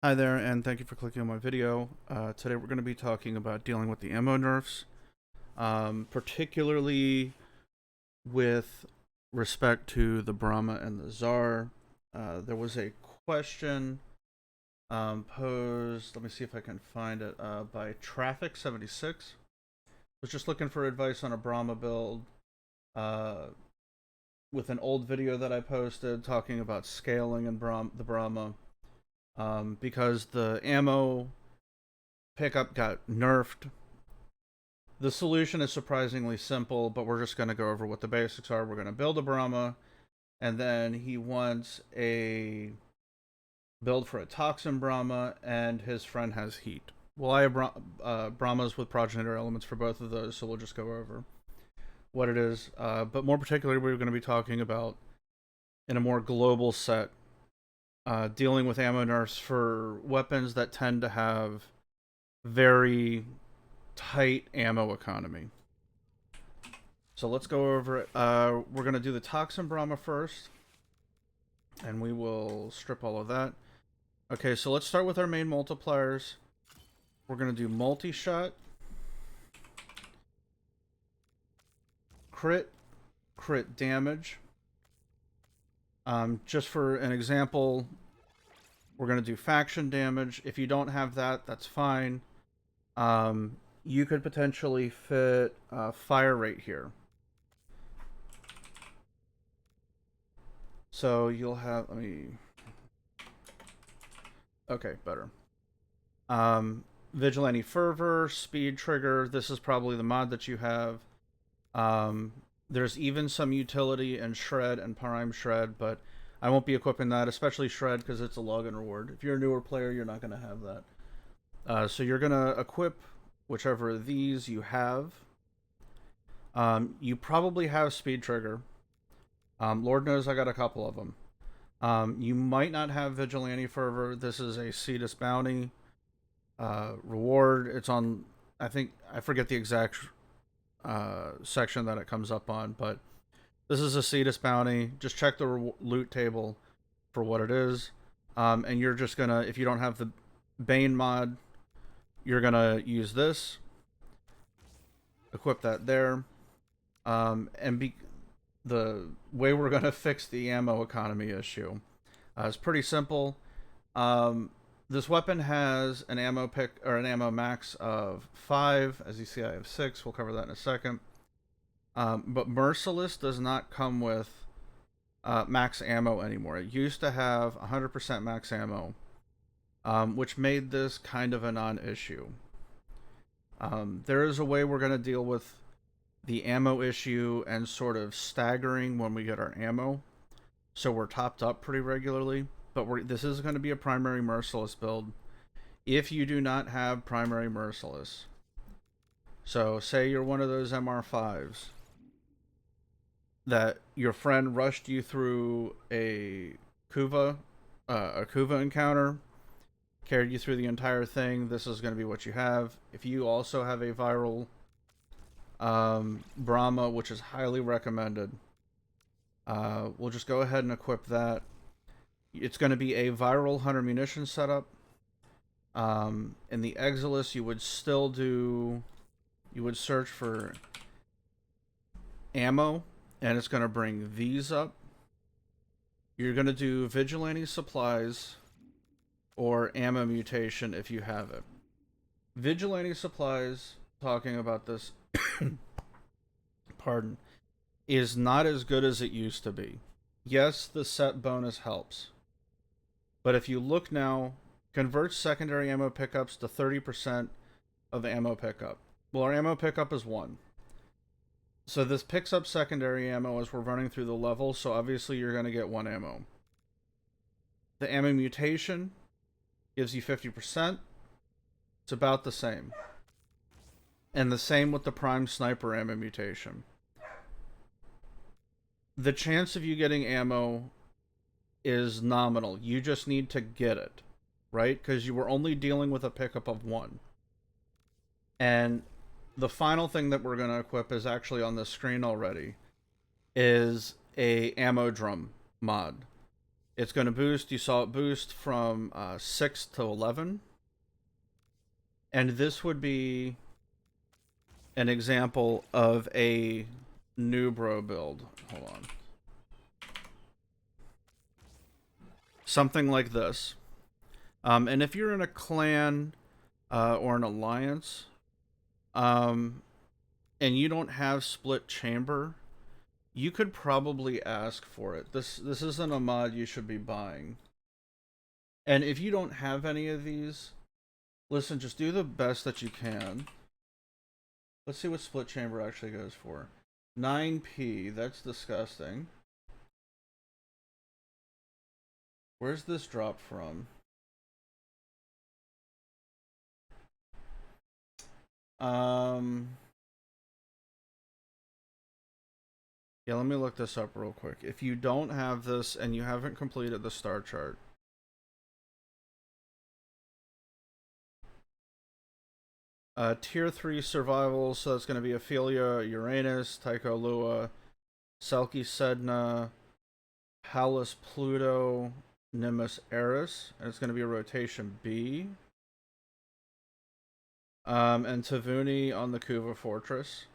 Hi there, and thank you for clicking on my video. Today we're going to be talking about dealing with the ammo nerfs, particularly with respect to the Bramma and the Tsar. There was a question posed, let me see if I can find it, by Traffic76. Was just looking for advice on a Bramma build with an old video that I posted talking about scaling in the Bramma. Because the ammo pickup got nerfed. The solution is surprisingly simple, but we're just going to go over what the basics are. We're going to build a Bramma, and then he wants a build for a toxin Bramma, and his friend has heat. Well, I have Brahmas with progenitor elements for both of those, so we'll just go over what it is. But more particularly, we're going to be talking about, in a more global set, dealing with ammo nerfs for weapons that tend to have very tight ammo economy. So let's go over it. We're going to do the Toxin Bramma first, and we will strip all of that. Okay, so let's start with our main multipliers. We're going to do multi-shot, crit damage. Just for an example, we're going to do faction damage. If you don't have that, that's fine. You could potentially fit fire rate here. So you'll have, okay, better. Vigilante Fervor, Speed Trigger. This is probably the mod that you have. There's even some utility in Shred and Prime Shred, but I won't be equipping that, especially Shred, because it's a login reward. If you're a newer player, you're not going to have that. So you're going to equip whichever of these you have. You probably have Speed Trigger. Lord knows I got a couple of them. You might not have Vigilante Fervor. This is a Cetus Bounty reward. It's on, I forget the exact section that it comes up on, but this is a Cetus Bounty. Just check the loot table for what it is. And you're just gonna, if you don't have the Bane mod, you're gonna use this. Equip that there. The way we're gonna fix the ammo economy issue is pretty simple. This weapon has an ammo pick or an ammo max of 5. As you see, I have 6. We'll cover that in a second. But Merciless does not come with max ammo anymore. It used to have 100% max ammo, which made this kind of a non-issue. There is a way we're going to deal with the ammo issue and sort of staggering when we get our ammo, so we're topped up pretty regularly. But this is going to be a primary Merciless build. If you do not have primary Merciless, so say you're one of those MR5s that your friend rushed you through a Kuva encounter, carried you through the entire thing, this is going to be what you have. If you also have a viral Bramma, which is highly recommended, we'll just go ahead and equip that. It's going to be a viral hunter munition setup. In the Exilus, you would search for ammo, and it's going to bring these up. You're going to do Vigilante Supplies or Ammo Mutation if you have it. Vigilante Supplies, talking about this, pardon, is not as good as it used to be. Yes, the set bonus helps. But if you look now, converts secondary ammo pickups to 30% of ammo pickup. Well, our ammo pickup is 1. So this picks up secondary ammo as we're running through the level, so obviously you're going to get 1 ammo. The ammo mutation gives you 50%. It's about the same. And the same with the prime sniper ammo mutation. The chance of you getting ammo is nominal. You just need to get it, right? Because you were only dealing with a pickup of 1. And the final thing that we're going to equip is actually on the screen already, is a ammo drum mod. It's going to boost. You saw it boost from 6 to 11. And this would be an example of a new bro build. Hold on. Something like this. And if you're in a clan or an alliance, and you don't have split chamber, you could probably ask for it. This isn't a mod you should be buying. And if you don't have any of these, listen, just do the best that you can. Let's see what split chamber actually goes for. 9p, that's disgusting. Where's this drop from? Yeah, let me look this up real quick. If you don't have this and you haven't completed the star chart, tier 3 survival, so that's going to be Ophelia, Uranus, Tycho Lua, Selkie Sedna, Pallas Pluto, Nimbus Eris, and it's going to be a rotation B. And Tavuni on the Kuva Fortress.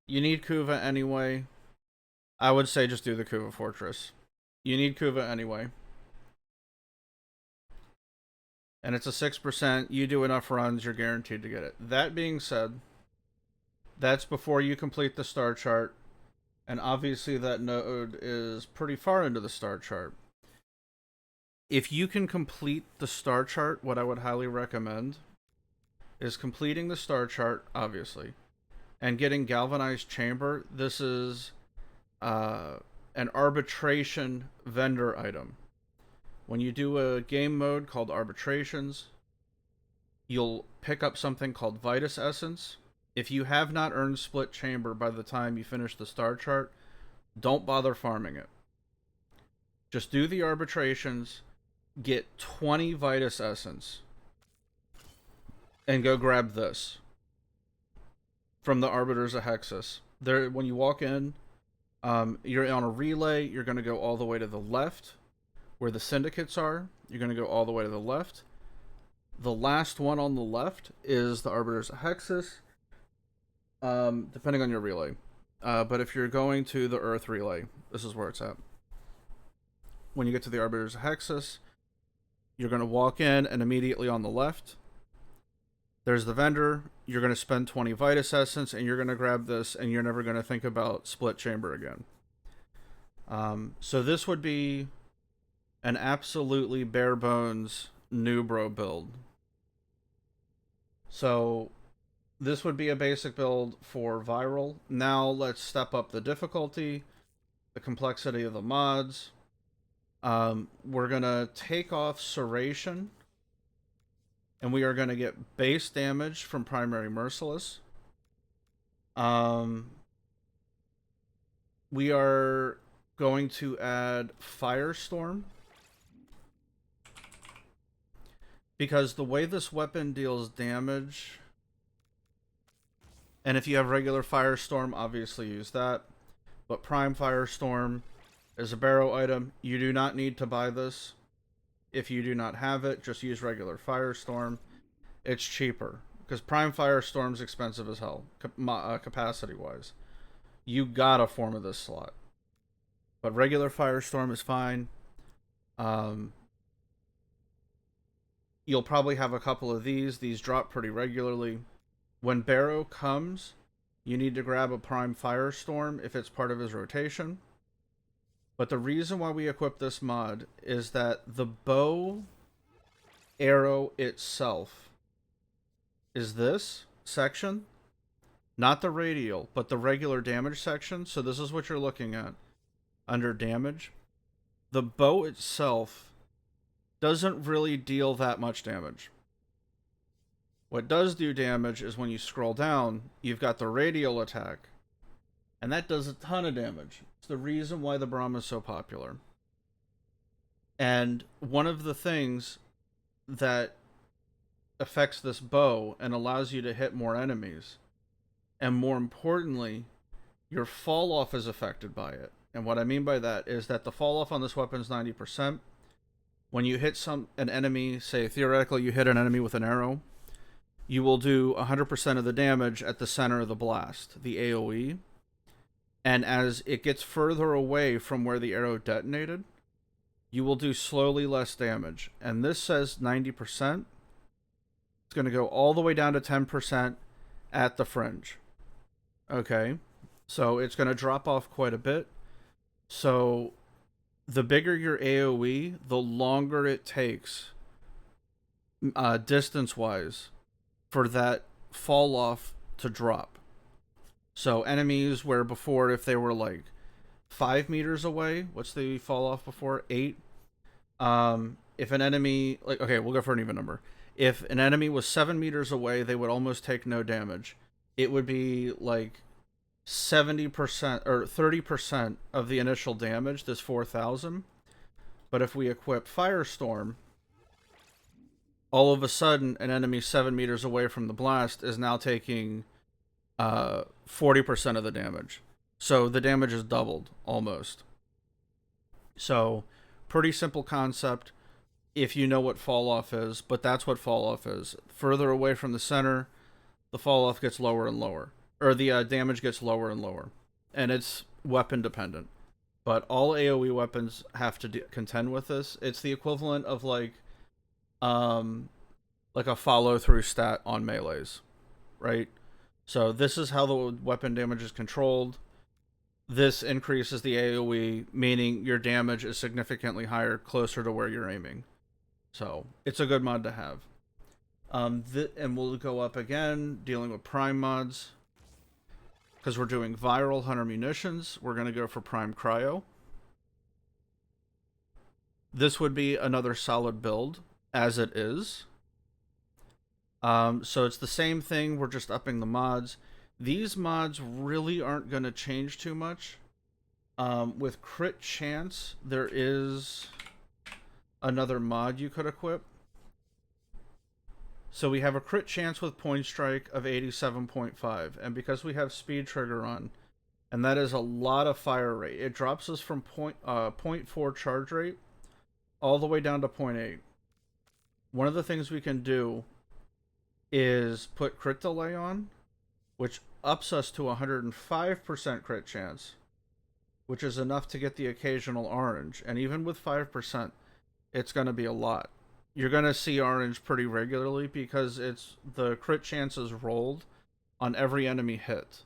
You need Kuva anyway. I would say just do the Kuva Fortress. You need Kuva anyway. And it's a 6%. You do enough runs, you're guaranteed to get it. That being said, that's before you complete the star chart. And obviously that node is pretty far into the star chart. If you can complete the star chart, what I would highly recommend is completing the star chart, obviously, and getting galvanized chamber. This is an arbitration vendor item. When you do a game mode called arbitrations, you'll pick up something called Vitus Essence. If you have not earned split chamber by the time you finish the star chart, don't bother farming it. Just do the arbitrations, get 20 Vitus Essence, and go grab this from the Arbiters of Hexus. There, when you walk in, you're on a relay. You're going to go all the way to the left, where the syndicates are. You're going to go all the way to the left. The last one on the left is the Arbiters of Hexus, depending on your relay. But if you're going to the Earth relay, this is where it's at. When you get to the Arbiters of Hexus, you're going to walk in, and immediately on the left, there's the vendor. You're going to spend 20 Vitus Essence, and you're going to grab this, and you're never going to think about split chamber again. So this would be an absolutely bare bones new bro build. So this would be a basic build for viral. Now let's step up the difficulty, the complexity of the mods. We're going to take off Serration, and we are going to get base damage from Primary Merciless. We are going to add Firestorm, because the way this weapon deals damage, and if you have regular Firestorm, obviously use that, but Prime Firestorm is a barrow item. You do not need to buy this. If you do not have it, just use regular Firestorm. It's cheaper, because Prime Firestorm's expensive as hell, capacity-wise. You gotta form of this slot. But regular Firestorm is fine. You'll probably have a couple of these. These drop pretty regularly. When Barrow comes, you need to grab a Prime Firestorm if it's part of his rotation. But the reason why we equip this mod is that the bow arrow itself is this section, not the radial, but the regular damage section. So this is what you're looking at under damage. The bow itself doesn't really deal that much damage. What does do damage is when you scroll down, you've got the radial attack, and that does a ton of damage. It's the reason why the Bramma is so popular. And one of the things that affects this bow and allows you to hit more enemies, and more importantly, your fall off is affected by it. And what I mean by that is that the fall off on this weapon is 90%. When you hit an enemy, say theoretically you hit an enemy with an arrow, you will do 100% of the damage at the center of the blast, the AoE. And as it gets further away from where the arrow detonated, you will do slowly less damage. And this says 90%. It's going to go all the way down to 10% at the fringe. Okay, so it's going to drop off quite a bit. So the bigger your AoE, the longer it takes distance-wise for that fall off to drop. So enemies where before, if they were like 5 meters away, what's the fall off before? 8. If an enemy, like, okay, we'll go for an even number. If an enemy was 7 meters away, they would almost take no damage. It would be like 70% or 30% of the initial damage, this 4,000. But if we equip Firestorm, all of a sudden, an enemy 7 meters away from the blast is now taking 40% of the damage. So the damage is doubled, almost. So, pretty simple concept if you know what fall off is, but that's what fall off is. Further away from the center, the fall off gets lower and lower. Or the damage gets lower and lower. And it's weapon dependent. But all AoE weapons have to contend with this. It's the equivalent of like a follow-through stat on melees, right? So this is how the weapon damage is controlled. This increases the AoE, meaning your damage is significantly higher, closer to where you're aiming. So it's a good mod to have. And we'll go up again, dealing with prime mods. Because we're doing viral hunter munitions, we're going to go for prime cryo. This would be another solid build, as it is. So it's the same thing, we're just upping the mods. These mods really aren't going to change too much. With crit chance, there is another mod you could equip. So we have a crit chance with point strike of 87.5. And because we have speed trigger on, and that is a lot of fire rate, it drops us from 0.4 charge rate all the way down to 0.8. One of the things we can do is put crit delay on, which ups us to 105% crit chance, which is enough to get the occasional orange. And even with 5%, it's going to be a lot. You're going to see orange pretty regularly because it's the crit chances rolled on every enemy hit.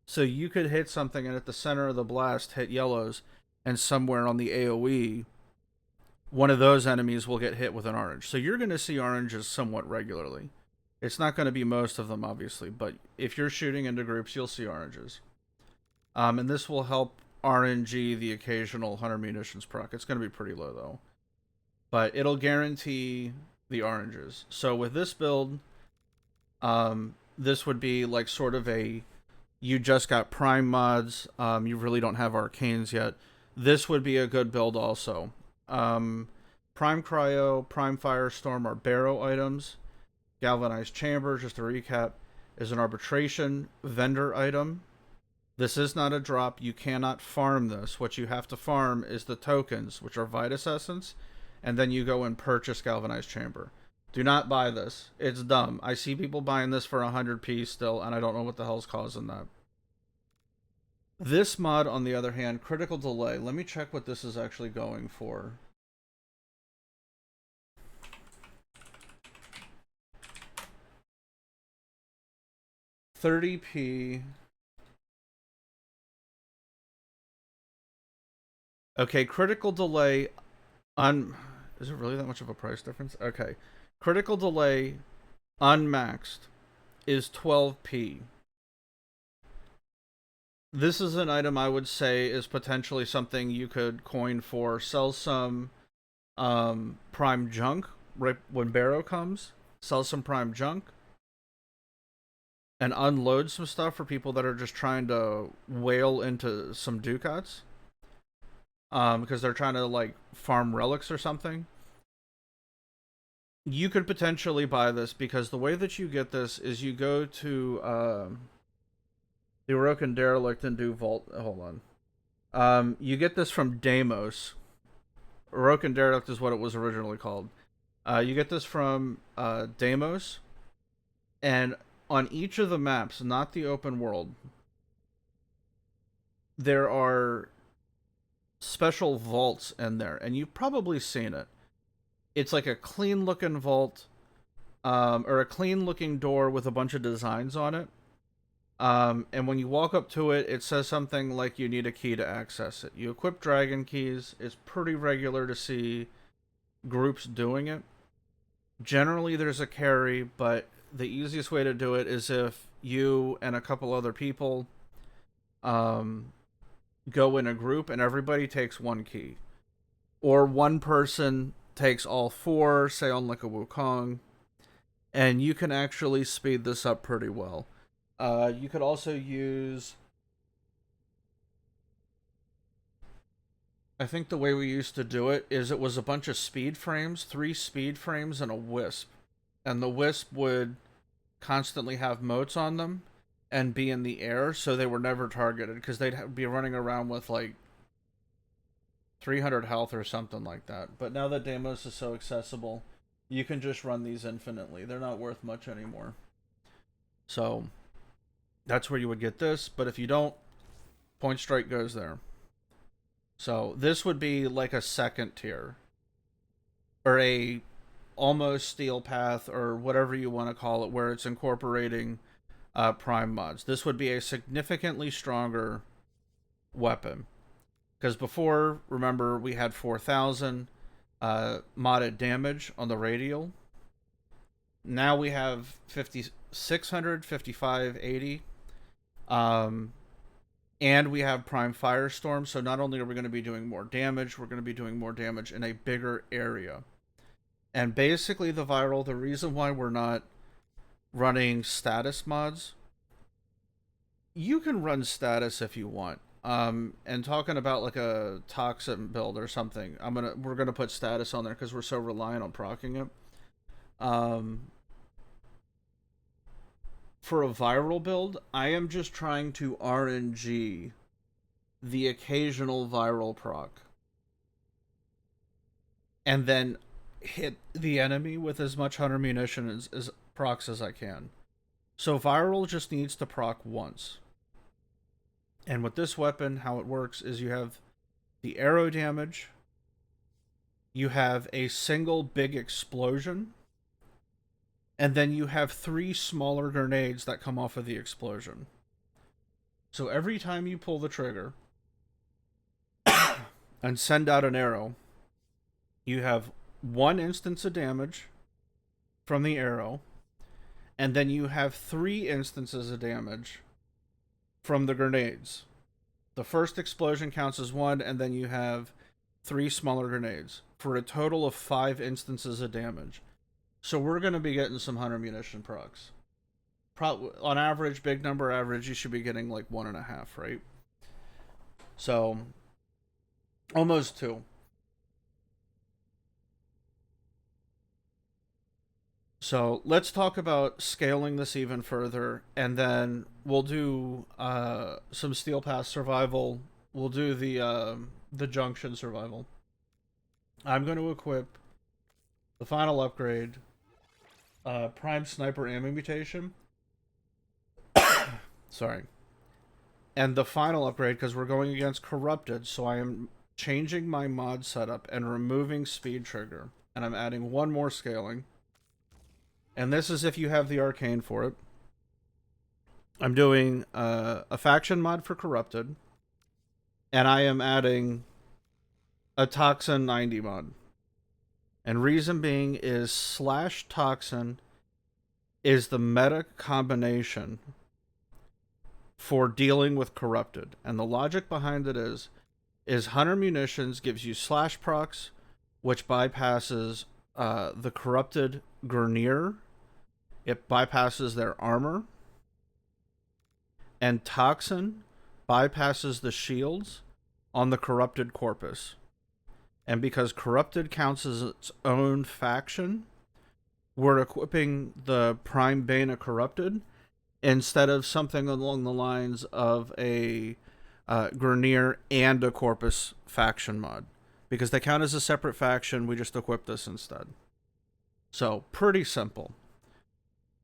So you could hit something and at the center of the blast hit yellows, and somewhere on the AoE, one of those enemies will get hit with an orange. So you're going to see oranges somewhat regularly. It's not going to be most of them, obviously, but if you're shooting into groups, you'll see oranges. And this will help RNG the occasional hunter munitions proc. It's going to be pretty low, though. But it'll guarantee the oranges. So with this build, this would be like sort of a, you just got prime mods, you really don't have arcanes yet. This would be a good build also. Prime cryo, prime firestorm are barrow items. Galvanized chamber, just to recap, is an arbitration vendor item. This is not a drop. You cannot farm this. What you have to farm is the tokens, which are Vitus Essence, and then you go and purchase Galvanized Chamber. Do not buy this. It's dumb. I see people buying this for 100p still, and I don't know what the hell's causing that. This mod, on the other hand, critical delay. Let me check what this is actually going for. $30p. Okay, critical delay on... Is it really that much of a price difference? Okay. Critical delay unmaxed is 12p. This is an item I would say is potentially something you could coin for. Sell some prime junk right when Barrow comes. Sell some prime junk. And unload some stuff for people that are just trying to whale into some ducats. Because they're trying to like farm relics or something. You could potentially buy this because the way that you get this is you go to the Orokin Derelict and do vault. Hold on. You get this from Deimos. Orokin Derelict is what it was originally called. You get this from Deimos, and on each of the maps, not the open world, there are special vaults in there, and you've probably seen it. It's like a clean looking vault, or a clean looking door with a bunch of designs on it. And when you walk up to it, it says something like you need a key to access it. You equip dragon keys. It's pretty regular to see groups doing it. Generally, there's a carry, but the easiest way to do it is if you and a couple other people um, go in a group and everybody takes one key. Or one person takes all four, say on like a Wukong, and you can actually speed this up pretty well. You could also use, I think the way we used to do it was a bunch of speed frames, 3 speed frames, and a wisp. And the wisp would constantly have motes on them and be in the air, so they were never targeted because they'd be running around with like 300 health or something like that. But now that Deimos is so accessible, you can just run these infinitely. They're not worth much anymore. So that's where you would get this, but if you don't, Point Strike goes there. So this would be like a second tier, or a almost Steel Path, or whatever you want to call it, where it's incorporating Prime mods. This would be a significantly stronger weapon. Because before, remember, we had 4,000 modded damage on the radial. Now we have 5,600, 5,580. And we have Prime Firestorm, so not only are we going to be doing more damage, we're going to be doing more damage in a bigger area. And basically the reason why we're not running status mods, you can run status if you want. And talking about like a toxin build or something, we're gonna put status on there because we're so reliant on proccing it. For a viral build, I am just trying to RNG the occasional viral proc, and then hit the enemy with as much hunter munition as procs as I can. So viral just needs to proc once. And with this weapon, how it works is you have the arrow damage, you have a single big explosion, and then you have 3 smaller grenades that come off of the explosion. So every time you pull the trigger and send out an arrow, you have 1 instance of damage from the arrow, and then you have 3 instances of damage from the grenades. The first explosion counts as 1, and then you have 3 smaller grenades for a total of 5 instances of damage. So we're going to be getting some hunter munition procs. On average, big number average, you should be getting like 1.5, right? So almost 2. So let's talk about scaling this even further, and then we'll do some Steel Pass survival. We'll do the Junction survival. I'm going to equip the final upgrade, Prime Sniper Ammo Mutation. Sorry. And the final upgrade, because we're going against Corrupted, so I am changing my mod setup and removing Speed Trigger. And I'm adding 1 more scaling. And this is if you have the Arcane for it. I'm doing a faction mod for Corrupted. And I am adding a Toxin 90 mod. And reason being is / Toxin is the meta combination for dealing with Corrupted. And the logic behind it is Hunter Munitions gives you / procs, which bypasses the Corrupted Grineer. It bypasses their armor. And Toxin bypasses the shields on the Corrupted Corpus. And because Corrupted counts as its own faction, we're equipping the Prime Bane of Corrupted instead of something along the lines of a Grineer and a Corpus faction mod. Because they count as a separate faction, we just equip this instead. So, pretty simple.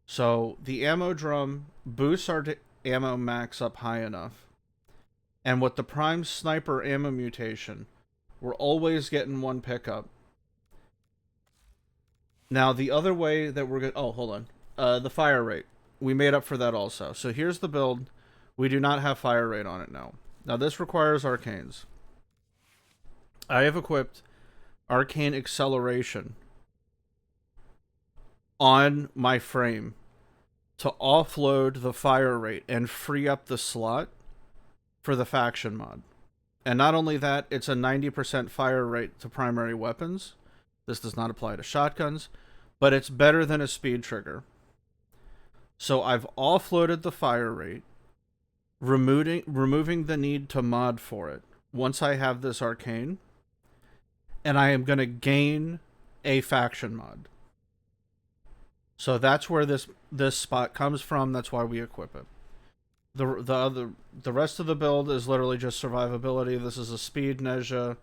So, the ammo drum boosts our ammo max up high enough. And with the Prime Sniper ammo mutation, we're always getting one pickup. Now, the other way that we're going to... Oh, hold on. The fire rate. We made up for that also. So, here's the build. We do not have fire rate on it now. Now, this requires arcanes. I have equipped arcane acceleration on my frame to offload the fire rate and free up the slot for the faction mod. And not only that, it's a 90% fire rate to primary weapons. This does not apply to shotguns, but it's better than a speed trigger. So I've offloaded the fire rate, removing the need to mod for it once I have this arcane, and I am going to gain a faction mod. So that's where this spot comes from. That's why we equip it. The rest of the build is literally just survivability. This is a speed Nezha.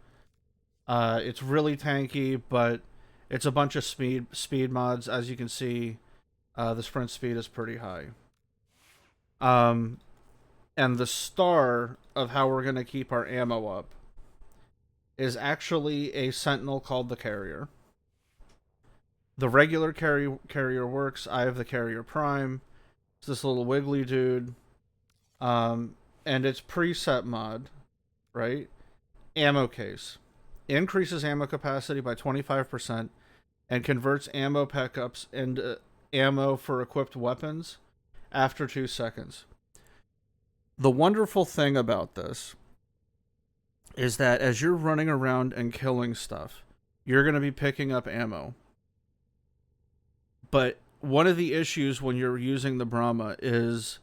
It's really tanky, but it's a bunch of speed mods. As you can see, the sprint speed is pretty high. And the star of how we're going to keep our ammo up is actually a sentinel called the Carrier. The regular carrier works. I have the Carrier Prime. It's this little wiggly dude. And it's preset mod, right? Ammo case. Increases ammo capacity by 25% and converts ammo pickups into ammo for equipped weapons after 2 seconds. The wonderful thing about this is that as you're running around and killing stuff, you're going to be picking up ammo. But one of the issues when you're using the Bramma is,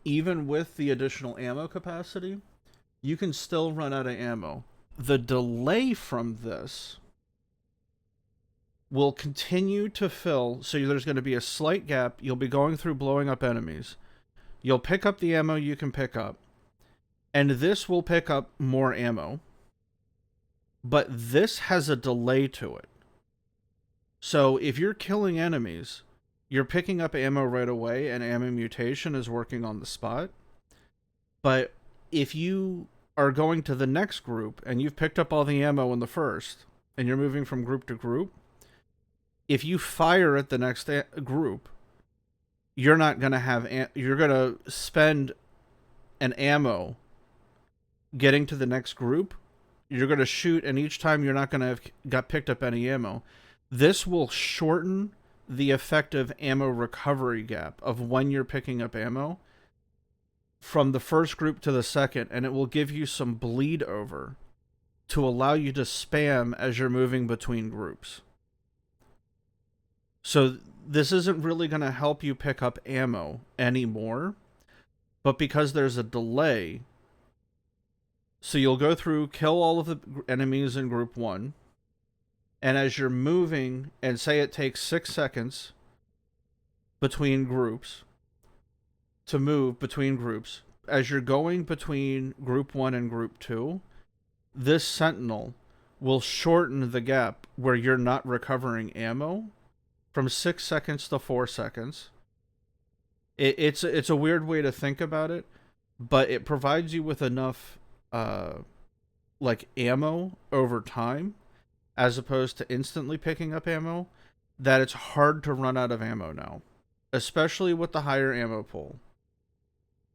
even with the additional ammo capacity, you can still run out of ammo. The delay from this will continue to fill, so there's going to be a slight gap. You'll be going through blowing up enemies. You'll pick up the ammo you can pick up, and this will pick up more ammo. But this has a delay to it. So if you're killing enemies, you're picking up ammo right away, and ammo mutation is working on the spot. But if you are going to the next group, and you've picked up all the ammo in the first, and you're moving from group to group, if you fire at the next group, you're not going to have... you're going to spend an ammo getting to the next group. You're going to shoot, and each time you're not going to have got picked up any ammo. This will shorten the effective ammo recovery gap of when you're picking up ammo from the first group to the second, and it will give you some bleed over to allow you to spam as you're moving between groups. So this isn't really going to help you pick up ammo anymore, but because there's a delay, so you'll go through, kill all of the enemies in group 1, and as you're moving, and say it takes 6 seconds between groups, to move between groups, as you're going between group 1 and group 2, this sentinel will shorten the gap where you're not recovering ammo from 6 seconds to 4 seconds. It's a weird way to think about it, but it provides you with enough ammo over time, as opposed to instantly picking up ammo, that it's hard to run out of ammo now, especially with the higher ammo pool.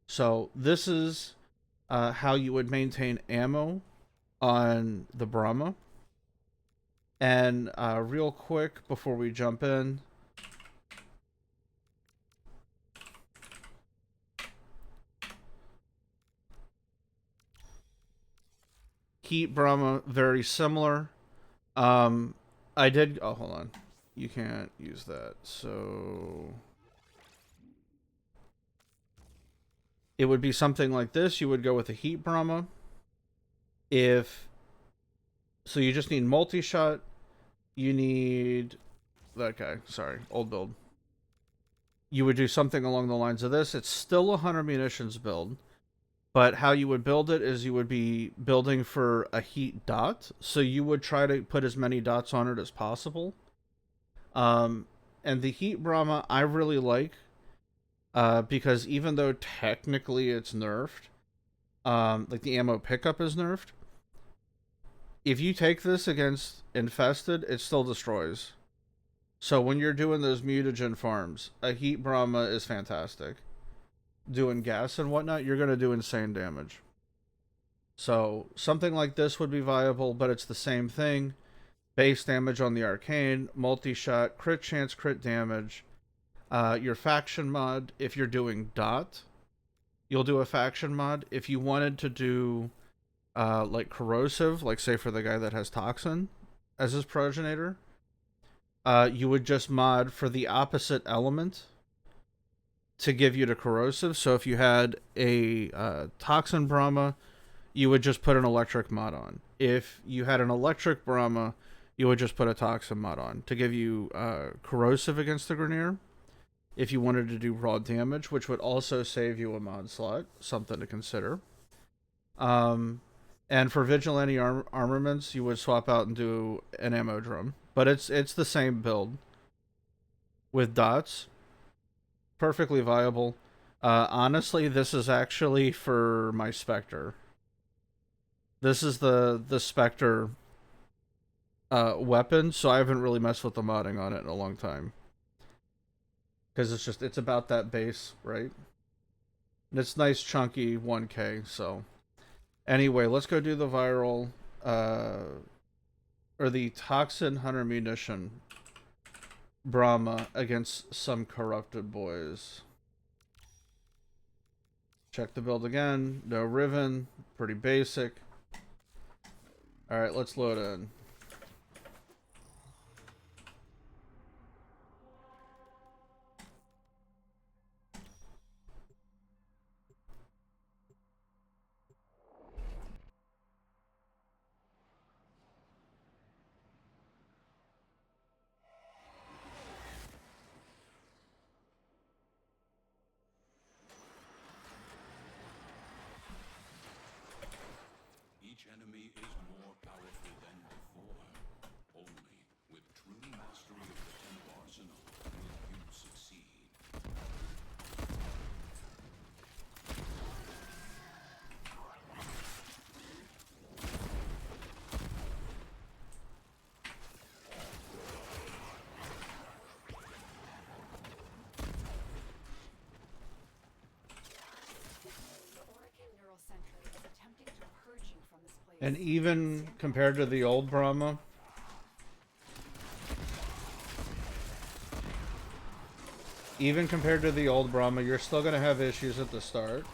So this is how you would maintain ammo on the Bramma. And real quick, before we jump in, Heat Bramma, very similar. I did... Oh, hold on. You can't use that. So it would be something like this. You would go with a Heat Bramma. So you just need multi-shot. You need... That guy. Sorry. Old build. You would do something along the lines of this. It's still a 100 munitions build. But how you would build it is you would be building for a heat dot. So you would try to put as many dots on it as possible. Um, and the heat Bramma I really like, because even though technically it's nerfed, like the ammo pickup is nerfed, if you take this against infested, it still destroys. So when you're doing those mutagen farms, a heat Bramma is fantastic. Doing gas and whatnot, you're going to do insane damage. So something like this would be viable, but it's the same thing. Base damage on the arcane, multi-shot, crit chance, crit damage. Your faction mod, if you're doing dot, you'll do a faction mod. If you wanted to do like corrosive, like say for the guy that has toxin as his progenitor, you would just mod for the opposite element to give you the corrosive. So if you had a toxin Bramma, you would just put an electric mod on. If you had an electric Bramma, you would just put a toxin mod on to give you corrosive against the Grenier. If you wanted to do raw damage, which would also save you a mod slot, something to consider. And for vigilante armaments, you would swap out and do an ammo drum. But it's the same build with dots. Perfectly viable. Honestly, this is actually for my Spectre. This is the Spectre weapon, so I haven't really messed with the modding on it in a long time. Because it's about that base, right? And it's nice, chunky 1K, so... Anyway, let's go do the viral, or the Toxin Hunter Munition Bramma against some corrupted boys. Check the build again. No Riven. Pretty basic. Alright, let's load in. Each enemy is more powerful than before. Only with true mastery of the Tenno arsenal will you succeed. And even compared to the old Bramma, you're still going to have issues at the start.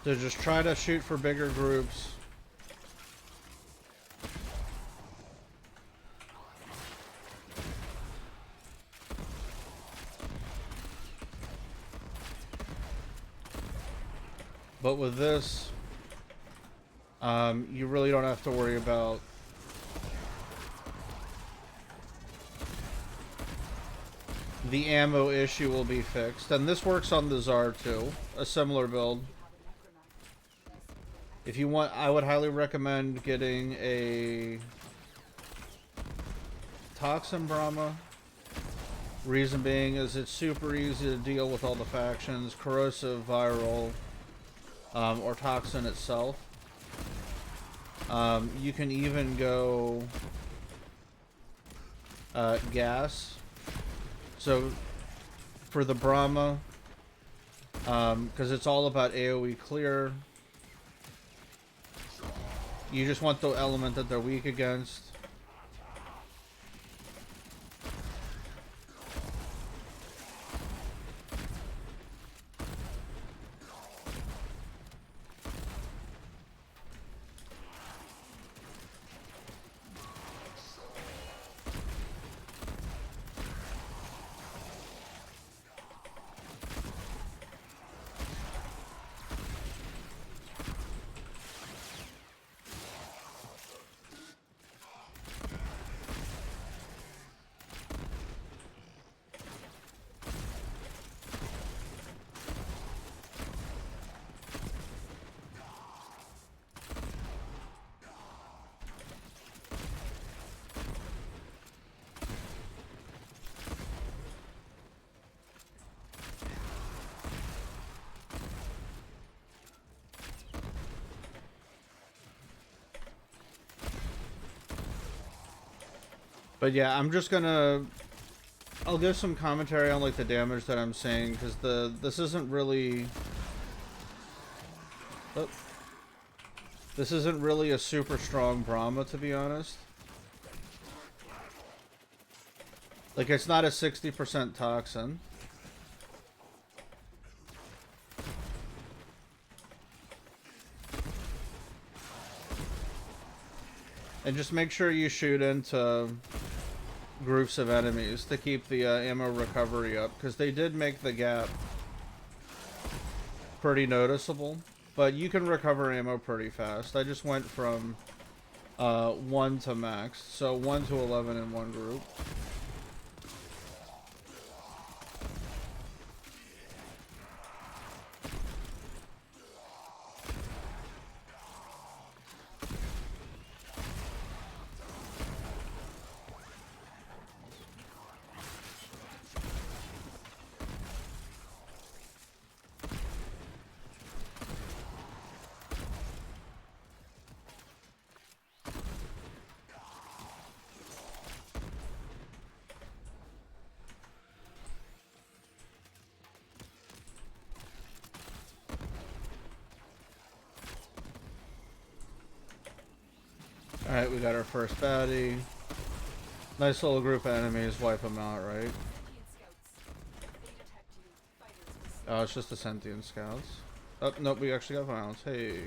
So just try to shoot for bigger groups. But with this, you really don't have to worry about the ammo issue will be fixed. And this works on the Tsar too, a similar build. If you want, I would highly recommend getting a Toxin Bramma. Reason being is it's super easy to deal with all the factions, corrosive, viral, or Toxin itself. You can even go gas. So for the Bramma, because it's all about AoE clear, you just want the element that they're weak against. But yeah, I'm just gonna... I'll give some commentary on like the damage that I'm seeing, because this isn't really... Oh, this isn't really a super strong Bramma, to be honest. Like, it's not a 60% toxin. And just make sure you shoot into groups of enemies to keep the ammo recovery up, because they did make the gap pretty noticeable. But you can recover ammo pretty fast. I just went from 1 to max, so 1 to 11 in one group. Alright, we got our first baddie. Nice little group of enemies, wipe them out, right? Oh, it's just the sentient scouts. Oh, nope, we actually got violence. Hey.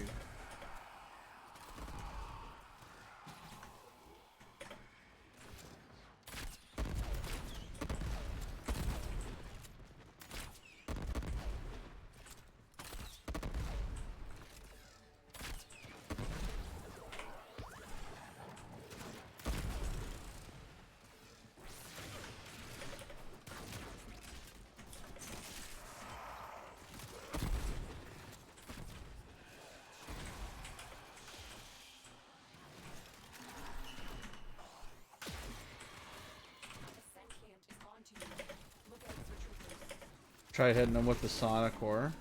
Try hitting them with the Sonic Core.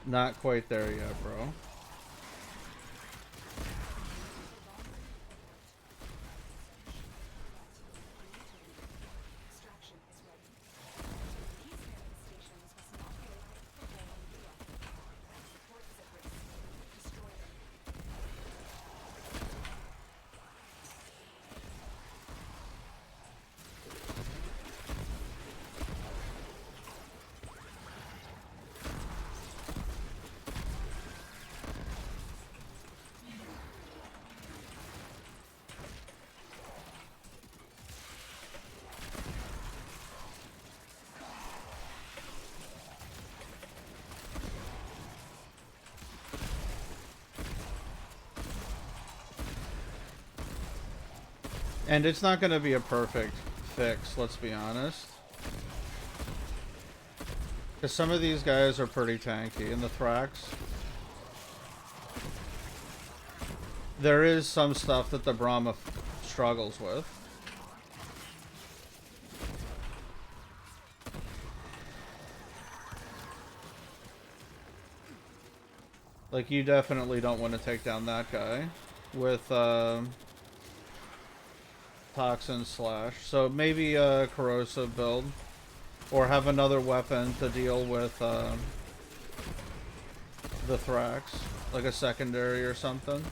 Not quite there yet, bro. And it's not going to be a perfect fix, let's be honest. Because some of these guys are pretty tanky. And the Thrax, there is some stuff that the Bramma struggles with. Like, you definitely don't want to take down that guy with Toxin Slash. So maybe a corrosive build, or have another weapon to deal with the Thrax, like a secondary or something.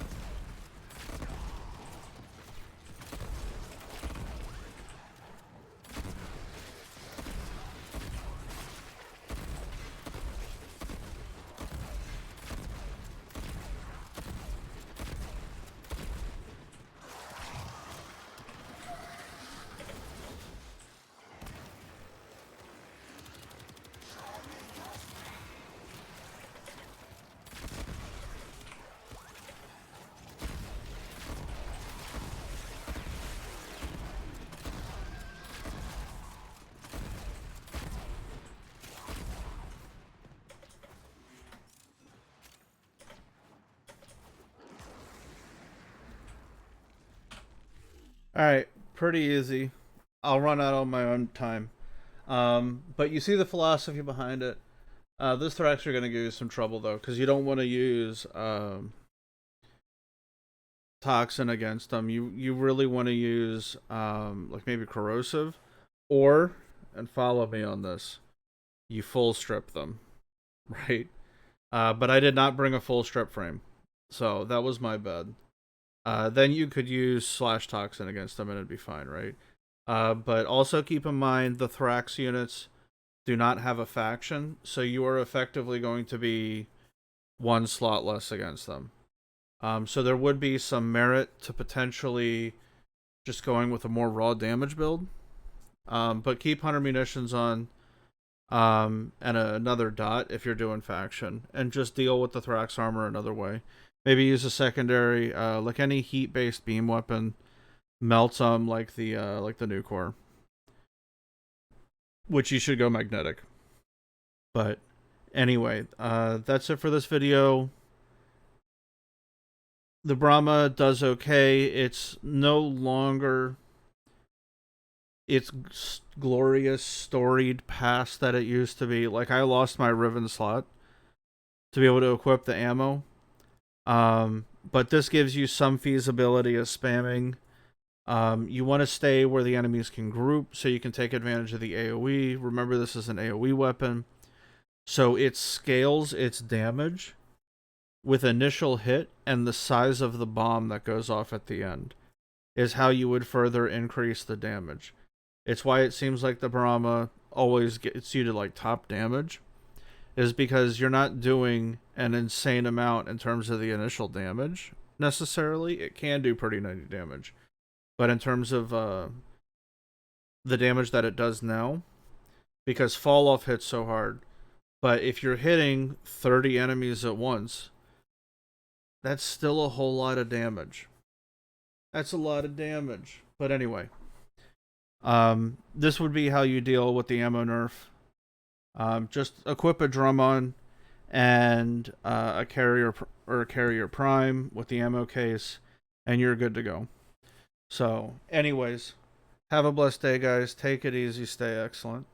Alright, pretty easy. I'll run out on my own time. But you see the philosophy behind it. This Thrax are going to give you some trouble, though, because you don't want to use toxin against them, you really want to use like maybe corrosive, or, and follow me on this, you full strip them, right? But I did not bring a full strip frame, so that was my bad. Then you could use slash toxin against them and it'd be fine, right? But also keep in mind the Thrax units do not have a faction, so you are effectively going to be one slot less against them. So there would be some merit to potentially just going with a more raw damage build. But keep 100 munitions on, and another dot if you're doing faction, and just deal with the Thrax armor another way. Maybe use a secondary, like any heat-based beam weapon, melts them like the new core, which you should go magnetic. But anyway, that's it for this video. The Bramma does okay. It's no longer its glorious storied past that it used to be. Like, I lost my Riven slot to be able to equip the ammo. But this gives you some feasibility of spamming. You want to stay where the enemies can group so you can take advantage of the AoE. Remember, this is an AoE weapon. So it scales its damage with initial hit and the size of the bomb that goes off at the end is how you would further increase the damage. It's why it seems like the Bramma always gets you to like top damage, is because you're not doing an insane amount in terms of the initial damage necessarily. It can do pretty nice damage, but in terms of the damage that it does now, because fall off hits so hard. But if you're hitting 30 enemies at once, that's still a whole lot of damage. That's a lot of damage. But anyway, this would be how you deal with the ammo nerf. Just equip a drum on and a carrier or a carrier prime with the ammo case, and you're good to go. So, anyways, have a blessed day, guys. Take it easy. Stay excellent.